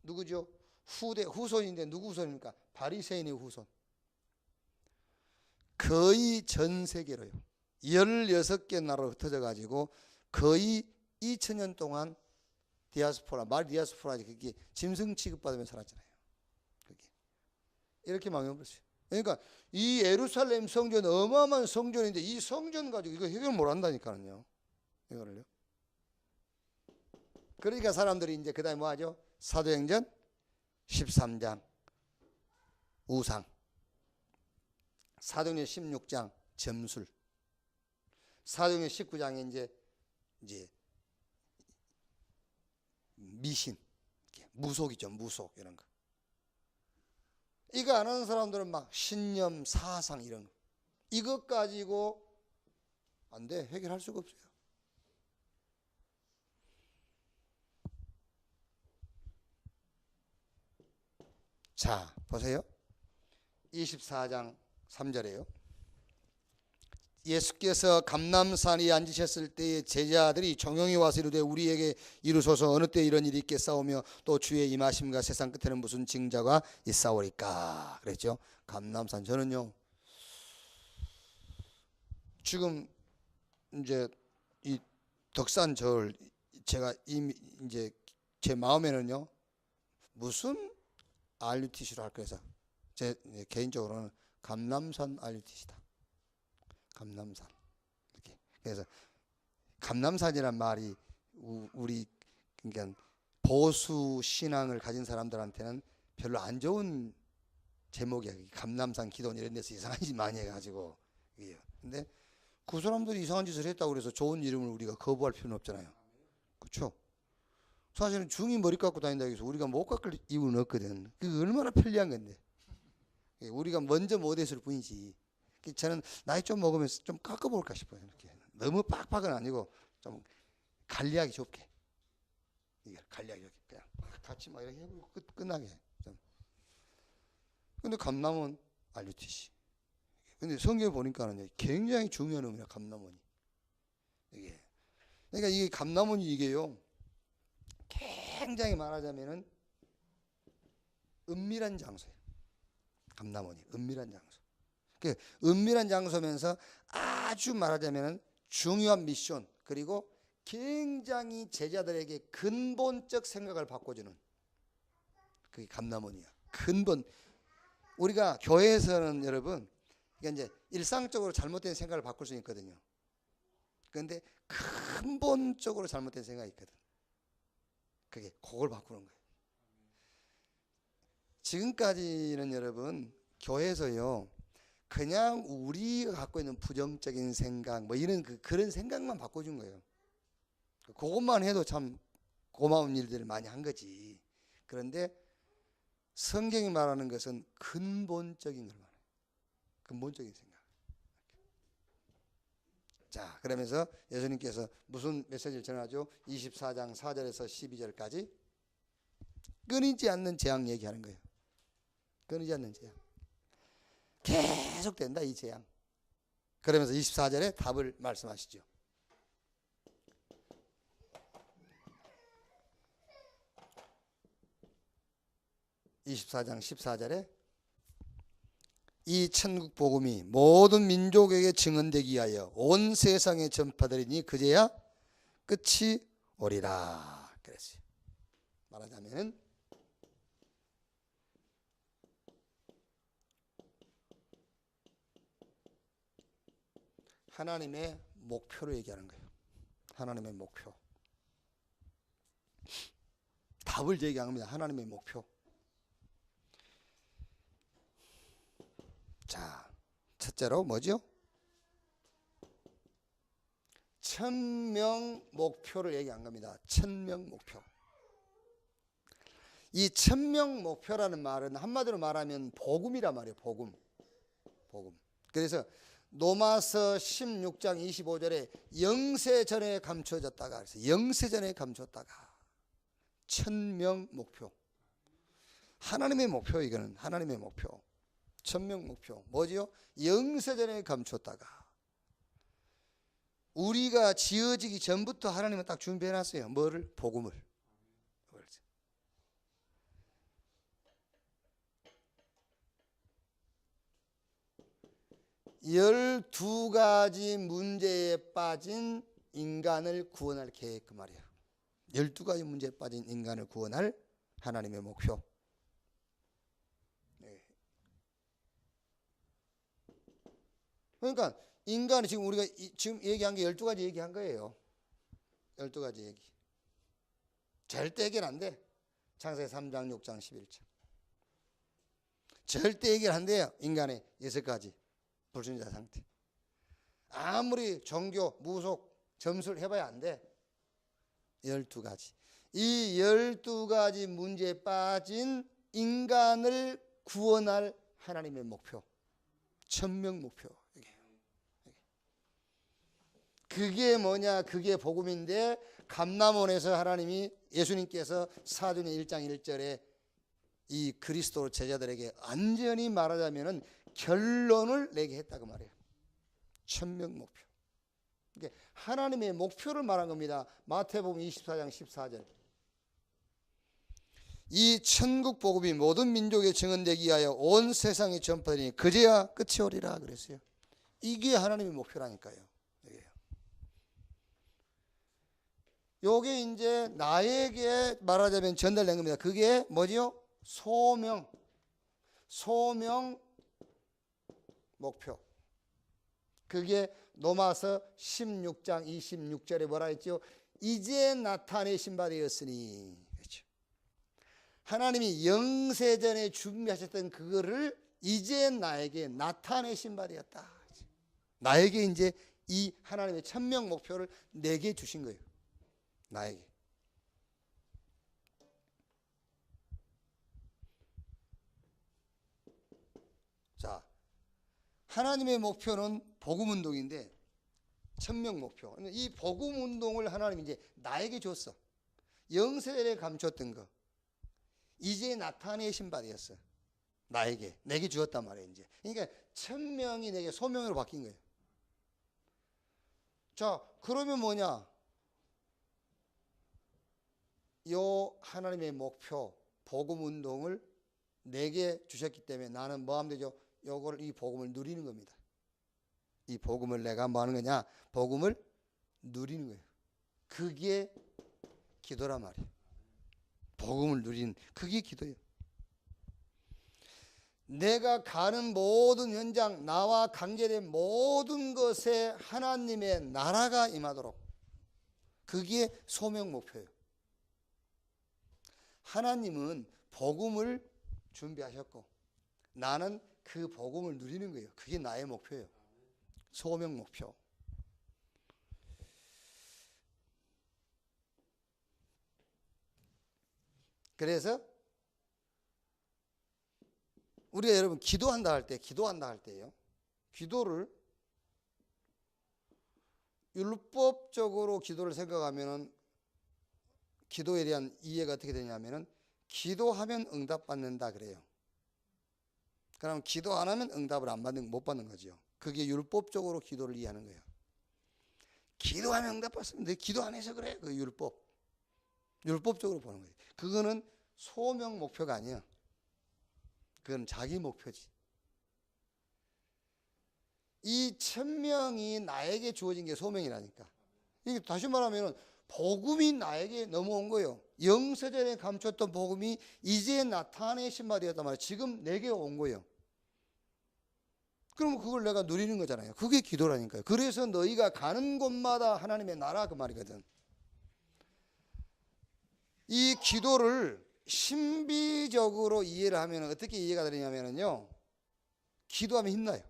누구죠? 후손인데 누구 후손입니까? 바리새인의 후손. 거의 전 세계로요. 16개 나라로 흩어져 가지고 거의 2000년 동안 디아스포라, 말 디아스포라, 그게 짐승 취급받으며 살았잖아요. 그게 이렇게 망해버렸어요. 그러니까 이 예루살렘 성전 어마어마한 성전인데 이 성전 가지고 이거 해결 못 한다니까요. 이거를요. 그러니까 사람들이 이제 그다음에 뭐 하죠? 사도행전 13장 우상, 사도행전 16장 점술, 사도행전 19장에 이제 미신, 무속이죠. 무속 이런 거. 이거 안 하는 사람들은 막 신념, 사상 이런 거. 이것 가지고 안 돼. 해결할 수가 없어요. 자, 보세요. 24장 3절에요. 예수께서 감람산에 앉으셨을 때에 제자들이 종용이 와서 이르되 우리에게 이루소서 어느 때 이런 일이 있겠사오며 또 주의 임하심과 세상 끝에는 무슨 징조가 있사오리까 그랬죠. 감람산. 저는요 지금 이제 이 덕산절 제가 이미 이제 제 마음에는요 무슨 RUTC로 할 거여서 제 개인적으로는 감람산 RUTC다. 감람산. 이렇게. 그래서 감람산이란 말이 우리 그러니까 보수 신앙을 가진 사람들한테는 별로 안 좋은 제목이야. 감람산 기도원 이런 데서 이상한 짓 많이 해가지고. 근데 그 사람들이 이상한 짓을 했다고 그래서 좋은 이름을 우리가 거부할 필요는 없잖아요. 그렇죠? 사실은 중이 머리 깎고 다닌다고 해서 우리가 못 깎을 이유는 없거든. 그게 얼마나 편리한 건데. 우리가 먼저 못했을 뿐이지. 저는 나이 좀 먹으면서 좀 깎아볼까 싶어요. 이렇게 너무 빡빡은 아니고 좀 관리하기 좋게. 이게 관리하기 좋게 그냥 같이 막 이렇게 해보고 끝나게. 좀. 근데 감남원 RUTC. 근데 성경에 보니까는 굉장히 중요한 의미야 감남원이. 이게 그러니까 이게 감남원이 이게요. 굉장히 말하자면은 은밀한 장소예요. 감남원이 은밀한 장소. 그 은밀한 장소면서 아주 말하자면 중요한 미션 그리고 굉장히 제자들에게 근본적 생각을 바꿔주는 그게 감남원이야. 근본. 우리가 교회에서는 여러분 이게 이제 일상적으로 잘못된 생각을 바꿀 수 있거든요. 그런데 근본적으로 잘못된 생각이 있거든. 그걸 바꾸는 거예요. 지금까지는 여러분 교회에서요. 그냥 우리가 갖고 있는 부정적인 생각 뭐 이런 그런 생각만 바꿔준 거예요. 그것만 해도 참 고마운 일들을 많이 한 거지. 그런데 성경이 말하는 것은 근본적인 걸 말해요. 근본적인 생각. 자, 그러면서 예수님께서 무슨 메시지를 전하죠? 24장 4절에서 12절까지 끊이지 않는 재앙 얘기하는 거예요. 끊이지 않는 재앙. 계속 된다 이 재앙. 그러면서 24절에 답을 말씀하시죠. (24장 14절에) 이 천국 복음이 모든 민족에게 증언되기 위하여 온 세상에 전파되리니 그제야 끝이 오리라 그랬어요. 말하자면 하나님의 목표를 얘기하는 거예요. 하나님의 목표. 답을 얘기합니다. 하나님의 목표. 자, 첫째로 뭐죠? 1000명 목표를 얘기한 겁니다. 1000명 목표. 이 1000명 목표라는 말은 한마디로 말하면 복음이란 말이에요. 복음. 그래서 로마서 16장 25절에 영세 전에 감춰졌다가 그래서 영세 전에 감췄다가 1000명 목표. 하나님의 목표. 이거는 하나님의 목표. 1000명 목표. 뭐지요? 영세 전에 감췄다가 우리가 지어지기 전부터 하나님은 딱 준비해놨어요. 뭐를? 복음을. 12가지 문제에 빠진 인간을 구원할 계획, 그 말이에요. 12가지 문제에 빠진 인간을 구원할 하나님의 목표. 네. 그러니까 인간이 지금 우리가 지금 얘기한 게 12가지 얘기한 거예요. 12가지 얘기. 절대 해결 안 돼. 창세기 3장, 6장, 11장. 절대 해결 안 돼요. 인간의 6가지 불순자 상태. 아무리 종교, 무속, 점수를 해봐야 안 돼. 12가지. 이 12가지 문제에 빠진 인간을 구원할 하나님의 목표. 천명 목표. 그게 뭐냐? 그게 복음인데, 감람원에서 하나님이, 예수님께서 사도행전 1장 1절에 이 그리스도 제자들에게 완전히 말하자면은 결론을 내게 했다고 말해요. 천명 목표. 이게 하나님의 목표를 말한 겁니다. 마태복음 24장 14절. 이 천국 복음이 모든 민족에 증언되기 위하여 온 세상에 전파되니 그제야 끝이 오리라 그랬어요. 이게 하나님의 목표라니까요. 요게 이제 나에게 말하자면 전달된 겁니다. 그게 뭐지요? 소명 목표. 그게 로마서 16장 26절에 뭐라 했죠? 이제 나타내신 바 되었으니. 그렇죠. 하나님이 영세전에 준비하셨던 그거를 이제 나에게 나타내신 바 되었다. 나에게 이제 이 하나님의 천명 목표를 내게 주신 거예요. 나에게. 자, 하나님의 목표는 복음운동인데, 천명 목표. 이 복음운동을 하나님이 이제 나에게 줬어. 영세전에 감췄던 거 이제 나타내신 바 되었어. 내게 주었단 말이에요. 이제. 그러니까 천명이 내게 소명으로 바뀐 거예요. 자, 그러면 뭐냐? 요 하나님의 목표 복음 운동을 내게 주셨기 때문에 나는 뭐 하면 되죠? 요걸, 이 복음을 누리는 겁니다. 이 복음을 내가 뭐 하는 거냐? 복음을 누리는 거예요. 그게 기도란 말이에요. 복음을 누리는, 그게 기도예요. 내가 가는 모든 현장, 나와 관계된 모든 것에 하나님의 나라가 임하도록, 그게 소명 목표예요. 하나님은 복음을 준비하셨고 나는 그 복음을 누리는 거예요. 그게 나의 목표예요. 소명 목표. 그래서 우리가 여러분 기도한다 할 때요. 기도를 율법적으로 기도를 생각하면은 기도에 대한 이해가 어떻게 되냐면은 기도하면 응답받는다 그래요. 그럼 기도 안 하면 응답을 못 받는 거죠. 그게 율법적으로 기도를 이해하는 거예요. 기도하면 응답받습니다. 기도 안 해서 그래. 그 율법적으로 보는 거예요. 그거는 소명 목표가 아니야. 그건 자기 목표지. 이 천명이 나에게 주어진 게 소명이라니까. 이게 다시 말하면 복음이 나에게 넘어온 거예요. 영세전에 감췄던 복음이 이제 나타내신 바 되었단 말이에요. 지금 내게 온 거예요. 그럼 그걸 내가 누리는 거잖아요. 그게 기도라니까요. 그래서 너희가 가는 곳마다 하나님의 나라, 그 말이거든. 이 기도를 신비적으로 이해를 하면 어떻게 이해가 되냐면요, 기도하면 힘나요.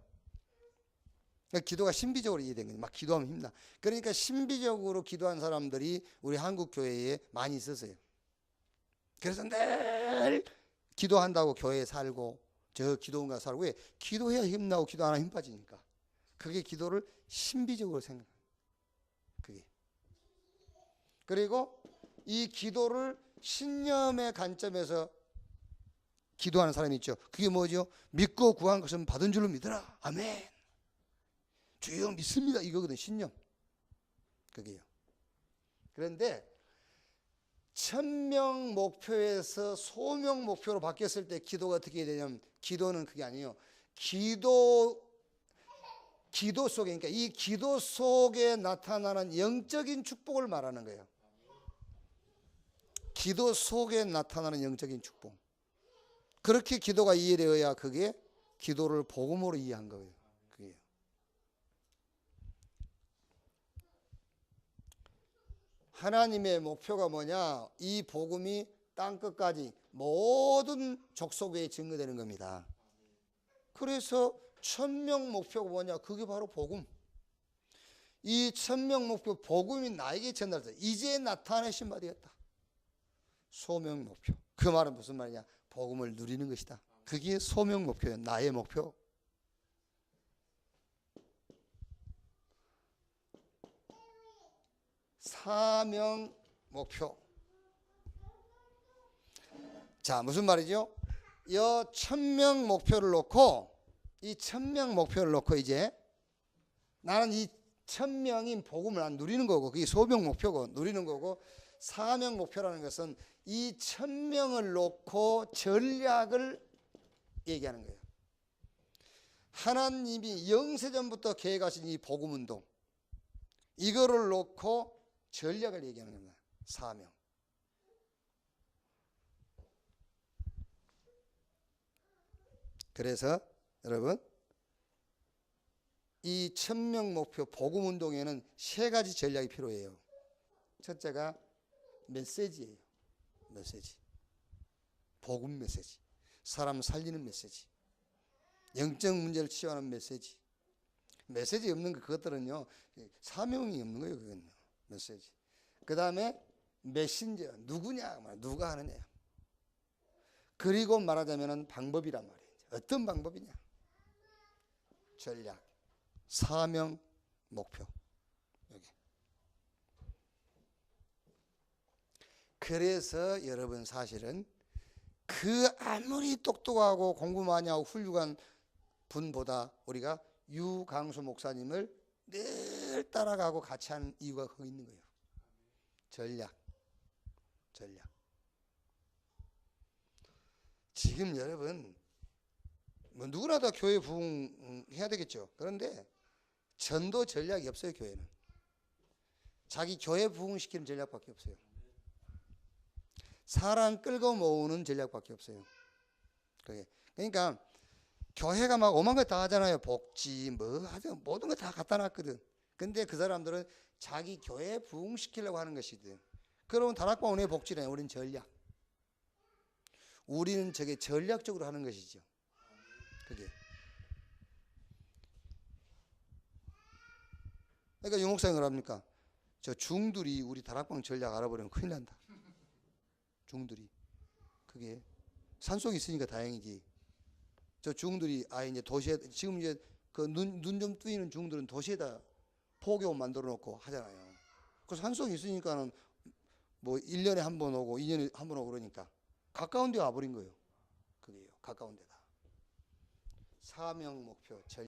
그러니까 기도가 신비적으로 이해된 거예요. 막 기도하면 힘나. 그러니까 신비적으로 기도한 사람들이 우리 한국 교회에 많이 있었어요. 그래서 늘 기도한다고 교회에 살고 저 기도원가 살고, 왜? 기도해야 힘나고 기도 안 하면 힘 빠지니까. 그게 기도를 신비적으로 생각해요. 그게. 그리고 이 기도를 신념의 관점에서 기도하는 사람이 있죠. 그게 뭐죠? 믿고 구한 것은 받은 줄로 믿어라. 아멘. 주여 믿습니다. 이거거든, 신념. 그게요. 그런데 천명 목표에서 소명 목표로 바뀌었을 때 기도가 어떻게 되냐면, 기도는 그게 아니에요. 기도 속에, 그러니까 이 기도 속에 나타나는 영적인 축복을 말하는 거예요. 기도 속에 나타나는 영적인 축복. 그렇게 기도가 이해되어야 그게 기도를 복음으로 이해한 거예요. 그게. 하나님의 목표가 뭐냐? 이 복음이 땅끝까지 모든 족속에 증거되는 겁니다. 그래서 1000명 목표가 뭐냐? 그게 바로 복음. 이 1000명 목표 복음이 나에게 전달돼서 이제 나타내신 바 되었다. 소명 목표. 그 말은 무슨 말이냐? 복음을 누리는 것이다. 그게 소명 목표예요. 나의 목표. 사명 목표. 자, 무슨 말이죠? 이 1000명 목표를 놓고, 이 1000명 목표를 놓고 이제 나는 이 1000명인 복음을 안 누리는 거고, 그게 소명 목표고 누리는 거고, 사명 목표라는 것은 이 1000명을 놓고 전략을 얘기하는 거예요. 하나님이 영세전부터 계획하신 이 복음운동, 이거를 놓고 전략을 얘기하는 겁니다. 사명. 그래서 여러분, 이 1000명 목표 복음운동에는 3가지 전략이 필요해요. 첫째가 메시지예요. 메시지. 복음 메시지. 사람 살리는 메시지. 영적 문제를 치유하는 메시지. 메시지 없는 거, 그것들은요, 사명이 없는 거예요. 그건요. 메시지. 그 다음에 메신저. 누구냐? 누가 하느냐. 그리고 말하자면 방법이란 말이에요. 어떤 방법이냐? 전략. 사명, 목표. 여기. 그래서 여러분 사실은 그 아무리 똑똑하고 공부 많이 하고 훌륭한 분보다 우리가 유강수 목사님을 늘 따라가고 같이 하는 이유가 거기 있는 거예요. 전략. 전략. 지금 여러분 뭐 누구나 다 교회 부흥해야 되겠죠. 그런데 전도 전략이 없어요. 교회는 자기 교회 부흥시키는 전략밖에 없어요. 사람 끌고 모으는 전략밖에 없어요. 그러니까 교회가 막 오만 거 다 하잖아요. 복지 뭐 하죠. 모든 거 다 갖다 놨거든. 근데 그 사람들은 자기 교회 부흥시키려고 하는 것이든. 그러면 다락방 은혜 복지래. 우리는 전략. 우리는 저게 전략적으로 하는 것이죠. 그게. 그러니까 유목사님 뭐랍니까? 저 중들이 우리 다락방 전략 알아버리면 큰일 난다. 중들이. 그게 산속에 있으니까 다행이지. 저 중들이 이제 도시에 지금 이제 그 눈 좀 뜨이는 중들은 도시에다 포교 만들어 놓고 하잖아요. 그 산속에 있으니까는 뭐 1년에 한 번 오고 2년에 한 번 오고 그러니까 가까운 데 와버린 거예요. 그게요. 가까운 데다. 사명 목표 전.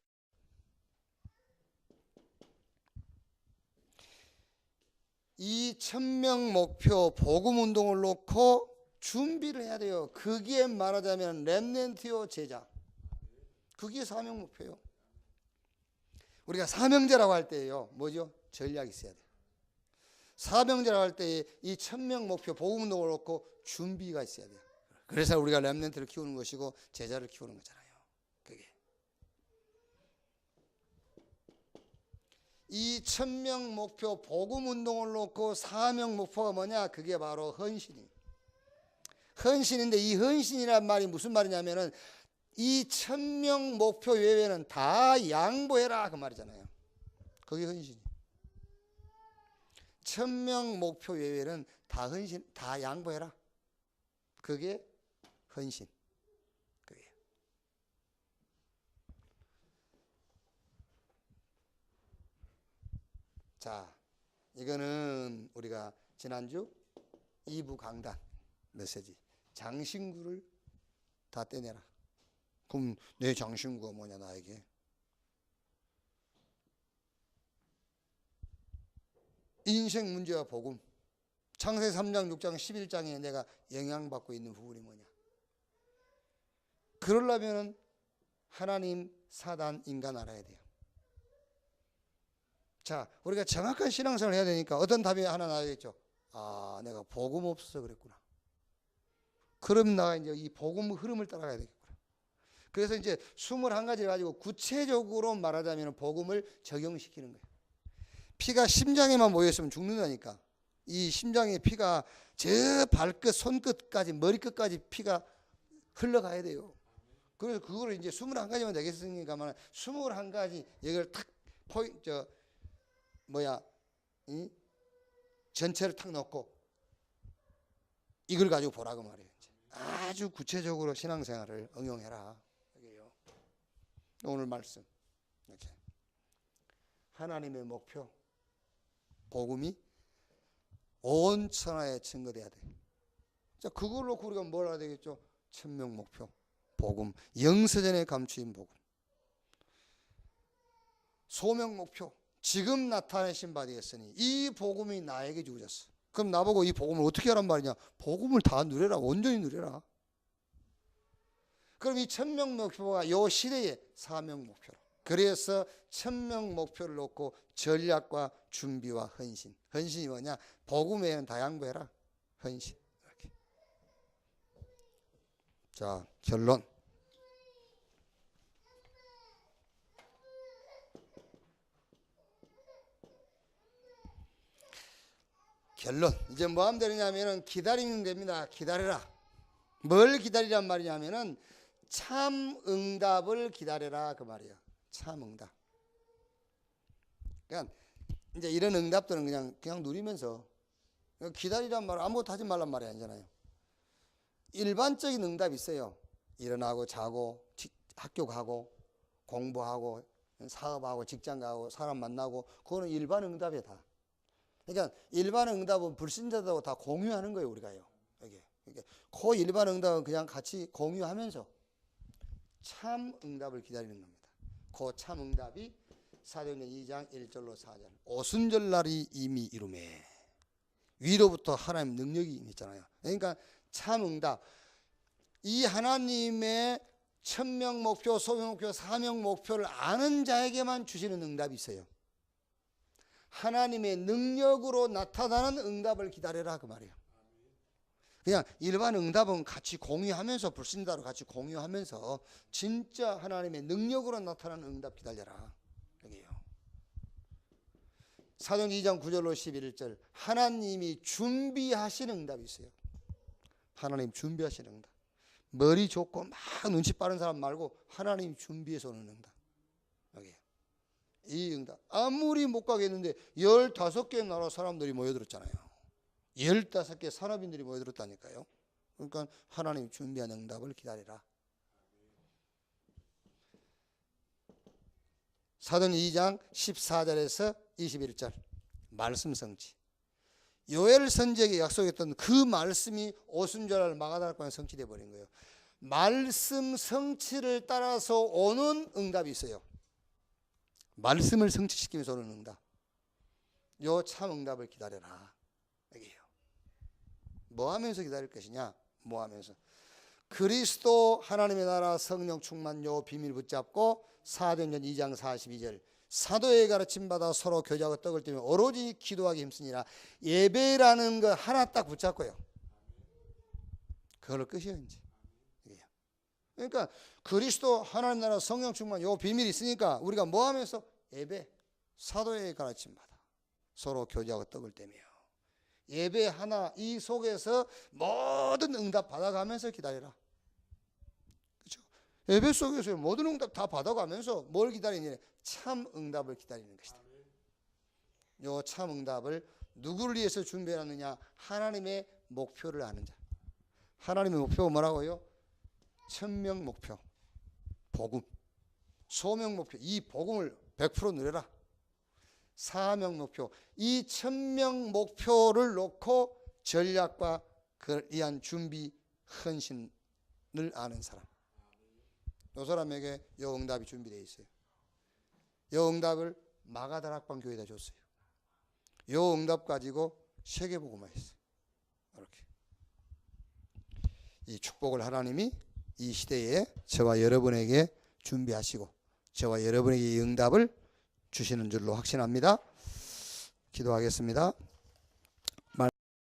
이 1000명 목표 복음 운동을 놓고 준비를 해야 돼요. 그게 말하자면 렘넌트요 제자. 그게 사명 목표예요. 우리가 사명제라고 할 때요. 뭐죠? 전략이 있어야 돼요. 사명제라고 할 때 이 1000명 목표 복음 운동을 놓고 준비가 있어야 돼요. 그래서 우리가 렘넌트를 키우는 것이고 제자를 키우는 거잖아요. 그게. 이 1000명 목표 복음 운동을 놓고 사명 목표가 뭐냐? 그게 바로 헌신이에요. 헌신인데 이 헌신이란 말이 무슨 말이냐면은 이 1000명 목표 외에는 다 양보해라 그 말이잖아요. 그게 헌신이에요. 1000명 목표 외에는 다 헌신, 다 양보해라. 그게 헌신. 그게. 자, 이거는 우리가 지난주 2부 강단 메시지. 장신구를 다 떼내라. 그럼 내 장신구가 뭐냐 나에게. 인생 문제와 복음. 창세기 3장 6장 11장에 내가 영향받고 있는 부분이 뭐냐. 그러려면 하나님 사단 인간 알아야 돼요. 자, 우리가 정확한 신앙생활을 해야 되니까 어떤 답이 하나 나오겠죠. 아, 내가 복음 없어서 그랬구나. 그럼 나 이제 이 복음 흐름을 따라가야 되겠구나. 그래서 이제 21가지를 가지고 구체적으로 말하자면 복음을 적용시키는 거예요. 피가 심장에만 모여있으면 죽는다니까. 이 심장의 피가 저 발끝, 손끝까지, 머리끝까지 피가 흘러가야 돼요. 그래서 그거를 이제 21가지만 되겠으니까만 21가지 이걸 탁 전체를 탁 넣고 이걸 가지고 보라고 말이에요. 아주 구체적으로 신앙생활을 응용해라. 여기요. 오늘 말씀 이렇게 하나님의 목표 복음이 온 천하에 증거돼야 돼. 자, 그걸 놓고 우리가 뭘 해야 되겠죠? 천명 목표 복음, 영서전에 감추인 복음. 소명 목표, 지금 나타내신 바 되었으니 이 복음이 나에게 주어졌어. 그럼 나보고 이 복음을 어떻게 하란 말이냐? 복음을 다 누려라. 온전히 누려라. 그럼 이 천명 목표가 이 시대의 사명 목표로. 그래서 천명 목표를 놓고 전략과 준비와 헌신. 헌신이 뭐냐? 복음 외에는 다 양보해라. 헌신. 이렇게. 자, 결론. 결론. 이제 뭐 하면 되느냐면은 기다리면 됩니다. 기다려라. 뭘 기다리란 말이냐면은 참 응답을 기다려라 그 말이에요. 참 응답. 그러니까 이제 이런 응답들은 그냥 누리면서 기다리란 말 아무것도 하지 말란 말이 아니잖아요. 일반적인 응답이 있어요. 일어나고 자고 학교 가고 공부하고 사업하고 직장 가고 사람 만나고 그거는 일반 응답이야 다. 그러니까 일반 응답은 불신자들하고 다 공유하는 거예요 우리가요. 이게 그 일반 응답은 그냥 같이 공유하면서 참 응답을 기다리는 겁니다. 그 참 응답이 사도행전 2장 1절로 4절 오순절날이 이미 이루매 위로부터 하나님 능력이 임했잖아요. 그러니까 참 응답 이 하나님의 천명 목표, 소명 목표, 사명 목표를 아는 자에게만 주시는 응답이 있어요. 하나님의 능력으로 나타나는 응답을 기다려라 그 말이에요. 그냥 일반 응답은 같이 공유하면서 불신자로 같이 공유하면서 진짜 하나님의 능력으로 나타나는 응답 기다려라. 여기요. 사도행전 2장 9절로 11절 하나님이 준비하신 응답이 있어요. 하나님 준비하신 응답. 머리 좋고 막 눈치 빠른 사람 말고 하나님이 준비해서 오는 응답. 여기요. 이 응답 아무리 못 가겠는데 15개의 나라 사람들이 모여들었잖아요. 15개 산업인들이 모여들었다니까요. 그러니까 하나님 준비한 응답을 기다리라. 사도행전 2장 14절에서 21절 말씀 성취. 요엘 선지자에게 약속했던 그 말씀이 오순절날 마가다락방에 성취되어 버린 거예요. 말씀 성취를 따라서 오는 응답이 있어요. 말씀을 성취시키면서 오는 응답. 요 참 응답을 기다려라. 여기에요. 뭐 하면서 기다릴 것이냐? 뭐 하면서? 그리스도 하나님의 나라 성령 충만 요 비밀 붙잡고 사도행전 2장 42절 사도의 가르침 받아 서로 교제하고 떡을 떼며 오로지 기도하기 힘쓰니라. 예배라는 거 하나 딱 붙잡고요. 그걸로 끝이에요 이제. 그러니까 그리스도 하나님 나라 성령 충만 요 비밀이 있으니까 우리가 뭐 하면서 예배 사도의 가르침 받아 서로 교제하고 떡을 떼며 예배 하나 이 속에서 모든 응답 받아가면서 기다려라. 그렇죠? 예배 속에서 모든 응답 다 받아가면서 뭘 기다리냐? 참 응답을 기다리는 것이다. 요 참 응답을 누구를 위해서 준비하느냐? 하나님의 목표를 아는 자. 하나님의 목표가 뭐라고요? 천명 목표, 복음, 소명 목표, 이 복음을 100% 누려라. 사명 목표, 이 천명 목표를 놓고 전략과 그에 의한 준비, 헌신을 아는 사람. 이 사람에게 이 응답이 준비되어 있어요. 이 응답을 마가다락방 교회에다 줬어요. 이 응답 가지고 세계복음화 했어요. 이렇게 이 축복을 하나님이 이 시대에 저와 여러분에게 준비하시고 저와 여러분에게 이 응답을 주시는 줄로 확신합니다. 기도하겠습니다.